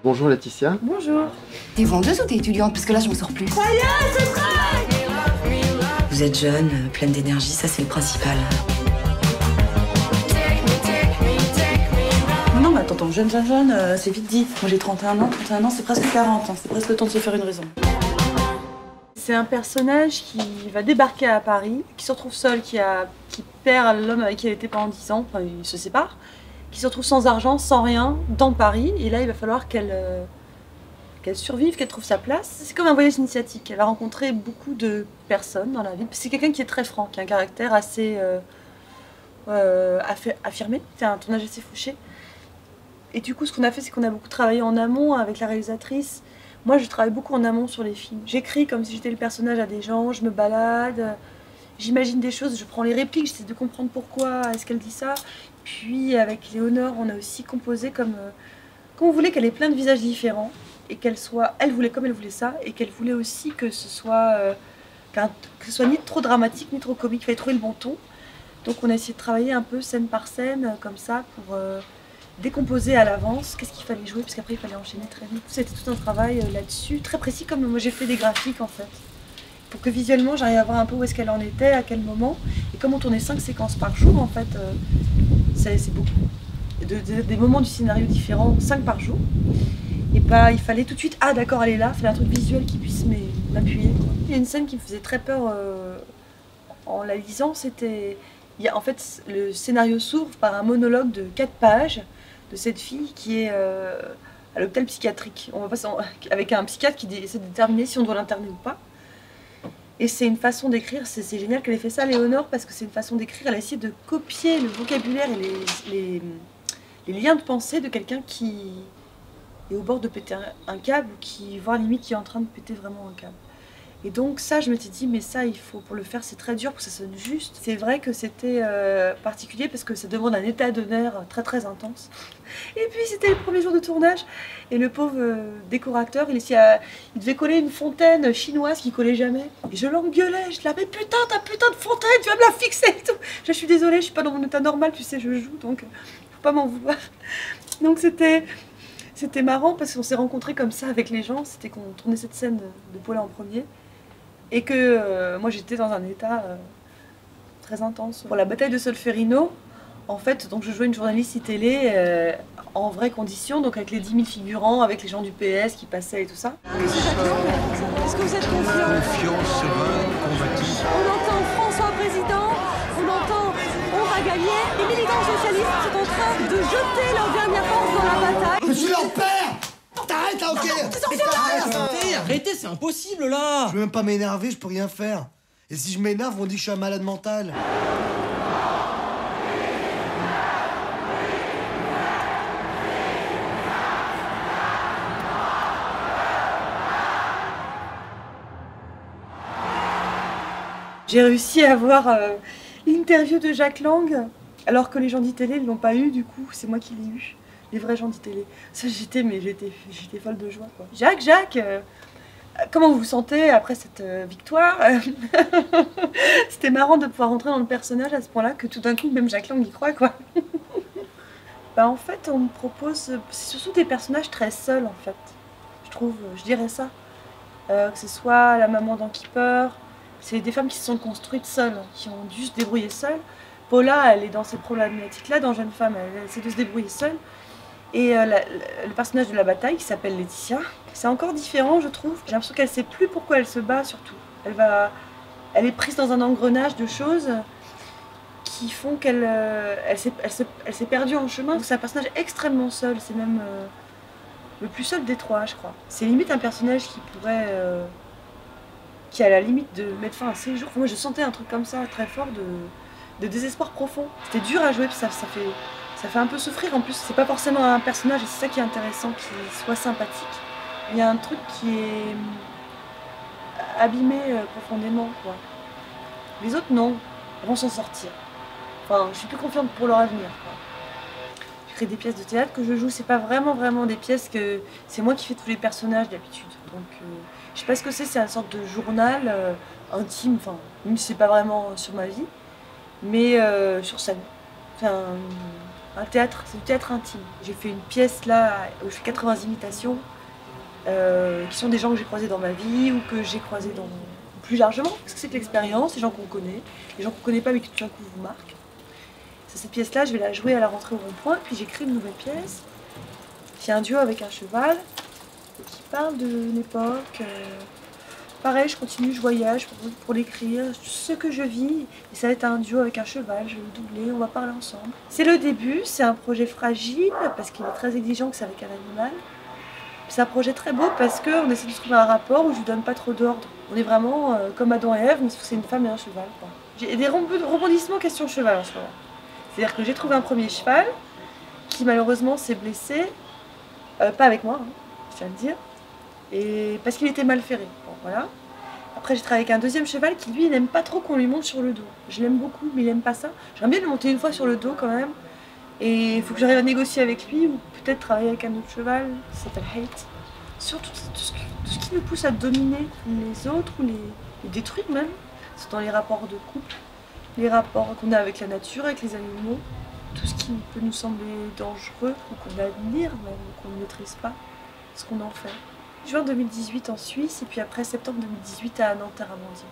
Bonjour Laetitia. Bonjour. T'es vendeuse ou t'es étudiante? Parce que là, je m'en sors plus. Ça y est, c'est prêt! Vous êtes jeune, pleine d'énergie, ça c'est le principal. Non, mais attends, jeune, c'est vite dit. Moi j'ai 31 ans, c'est presque 40 ans, c'est presque le temps de se faire une raison. C'est un personnage qui va débarquer à Paris, qui se retrouve seul, qui perd l'homme avec qui elle était pendant 10 ans, enfin ils se séparent, qui se retrouve sans argent, sans rien, dans Paris, et là il va falloir qu'elle survive, qu'elle trouve sa place. C'est comme un voyage initiatique, elle a rencontré beaucoup de personnes dans la vie. C'est quelqu'un qui est très franc, qui a un caractère assez affirmé, c'est un tournage assez fauché. Et du coup ce qu'on a fait, c'est qu'on a beaucoup travaillé en amont avec la réalisatrice. Moi, je travaille beaucoup en amont sur les films. J'écris comme si j'étais le personnage à des gens, je me balade, j'imagine des choses, je prends les répliques, j'essaie de comprendre pourquoi est-ce qu'elle dit ça. Puis avec Léonore, on a aussi composé comme on voulait qu'elle ait plein de visages différents et elle voulait comme elle voulait ça, et qu'elle voulait aussi que ce soit ni trop dramatique ni trop comique. Il fallait trouver le bon ton. Donc on a essayé de travailler un peu scène par scène comme ça pour décomposer à l'avance qu'est-ce qu'il fallait jouer, parce qu'après il fallait enchaîner très vite. C'était tout un travail là-dessus, très précis, comme moi j'ai fait des graphiques en fait, pour que visuellement j'arrive à voir un peu où est-ce qu'elle en était, à quel moment. Et comme on tournait 5 séquences par jour en fait, c'est beaucoup. Des moments du scénario différents, 5 par jour. Et bah il fallait tout de suite, ah d'accord elle est là, il fallait un truc visuel qui puisse m'appuyer. Il y a une scène qui me faisait très peur en la lisant, c'était... En fait, le scénario s'ouvre par un monologue de 4 pages de cette fille qui est à l'hôpital psychiatrique. On va passer avec un psychiatre qui essaie de déterminer si on doit l'interner ou pas. Et c'est une façon d'écrire, c'est génial qu'elle ait fait ça, Léonore, parce que c'est une façon d'écrire. Elle a essayé de copier le vocabulaire et les liens de pensée de quelqu'un qui est au bord de péter un câble, voire limite qui est en train de péter vraiment un câble. Et donc ça, je m'étais dit, mais ça, il faut, pour le faire, c'est très dur, pour que ça sonne juste. C'est vrai que c'était particulier parce que ça demande un état de nerf très très intense. Et puis c'était le premier jour de tournage, et le pauvre décorateur, il devait coller une fontaine chinoise qui collait jamais. Et je l'engueulais, je disais, mais putain, ta putain de fontaine, tu vas me la fixer et tout. Je suis désolée, je suis pas dans mon état normal, tu sais, je joue, donc faut pas m'en vouloir. Donc c'était marrant parce qu'on s'est rencontrés comme ça avec les gens, c'était qu'on tournait cette scène de Paula en premier. Et que moi j'étais dans un état très intense. Pour la bataille de Solferino, en fait, donc je jouais une journaliste télé en vraies conditions, donc avec les 10 000 figurants, avec les gens du PS qui passaient et tout ça. Est-ce que vous êtes confiant? Confiant, serein, combatif. On entend François président, on entend on va gagner. Les militants socialistes sont en train de jeter leur dernière force dans la bataille. Je suis leur père! T'arrêtes là, ok? Arrêtez, c'est impossible là! Je peux même pas m'énerver, je peux rien faire. Et si je m'énerve, on dit que je suis un malade mental. J'ai réussi à avoir l'interview de Jacques Lang, alors que les gens d'ITélé ne l'ont pas eu, du coup, c'est moi qui l'ai eu. Les vrais gens d'ITélé. Ça, j'étais folle de joie, quoi. Jacques, comment vous vous sentez après cette victoire? C'était marrant de pouvoir rentrer dans le personnage à ce point-là, que tout d'un coup, même Jacques Lang y croit, quoi. Bah, en fait, on me propose... C'est surtout des personnages très seuls, en fait. Je trouve, je dirais ça. Que ce soit la maman dans Keeper, c'est des femmes qui se sont construites seules, qui ont dû se débrouiller seules. Paula, elle est dans ces problématiques-là, dans Jeune Femme, elle essaie de se débrouiller seule. Et le personnage de la bataille, qui s'appelle Laetitia, c'est encore différent, je trouve. J'ai l'impression qu'elle ne sait plus pourquoi elle se bat, surtout. Elle est prise dans un engrenage de choses qui font qu'elle s'est perdue en chemin. C'est un personnage extrêmement seul, c'est même le plus seul des trois, je crois. C'est limite un personnage qui pourrait... qui a la limite de mettre fin à ses jours. Enfin, moi, je sentais un truc comme ça, très fort, de désespoir profond. C'était dur à jouer, puis ça fait un peu souffrir. En plus, c'est pas forcément un personnage, et c'est ça qui est intéressant, qu'il soit sympathique. Il y a un truc qui est abîmé profondément, quoi. Les autres, non, ils vont s'en sortir. Enfin, je suis plus confiante pour leur avenir, quoi. Je crée des pièces de théâtre que je joue, c'est pas vraiment des pièces que... C'est moi qui fais tous les personnages d'habitude. Donc, je sais pas ce que c'est une sorte de journal intime, enfin, même si c'est pas vraiment sur ma vie, mais sur scène. Enfin, Un théâtre, c'est du théâtre intime. J'ai fait une pièce là où je fais 80 imitations qui sont des gens que j'ai croisés dans ma vie ou que j'ai croisés plus largement. Parce que c'est de l'expérience, des gens qu'on connaît, des gens qu'on ne connaît pas mais qui tout d'un coup vous marquent. C'est cette pièce-là, je vais la jouer à la rentrée au Rond-Point, puis j'écris une nouvelle pièce qui est un duo avec un cheval qui parle de l'époque. Pareil, je continue, je voyage pour l'écrire, ce que je vis. Et ça va être un duo avec un cheval, je vais le doubler, on va parler ensemble. C'est le début, c'est un projet fragile parce qu'il est très exigeant que c'est avec un animal. C'est un projet très beau parce qu'on essaie de trouver un rapport où je ne lui donne pas trop d'ordre. On est vraiment comme Adam et Ève, mais c'est une femme et un cheval. J'ai des rebondissements question cheval en ce moment. C'est-à-dire que j'ai trouvé un premier cheval qui malheureusement s'est blessé, pas avec moi, hein, je tiens à le dire. Et parce qu'il était mal ferré. Bon, voilà. Après, j'ai travaillé avec un deuxième cheval qui, lui, il n'aime pas trop qu'on lui monte sur le dos. Je l'aime beaucoup, mais il n'aime pas ça. J'aimerais bien le monter une fois sur le dos quand même. Et il faut que j'arrive à négocier avec lui ou peut-être travailler avec un autre cheval. Ça s'appelle Hate. Surtout tout ce qui nous pousse à dominer les autres ou les détruire même. C'est dans les rapports de couple, les rapports qu'on a avec la nature, avec les animaux. Tout ce qui peut nous sembler dangereux ou qu'on admire même, ou qu'on ne maîtrise pas, ce qu'on en fait. Juin 2018 en Suisse et puis après septembre 2018 à Nanterre à Mendier.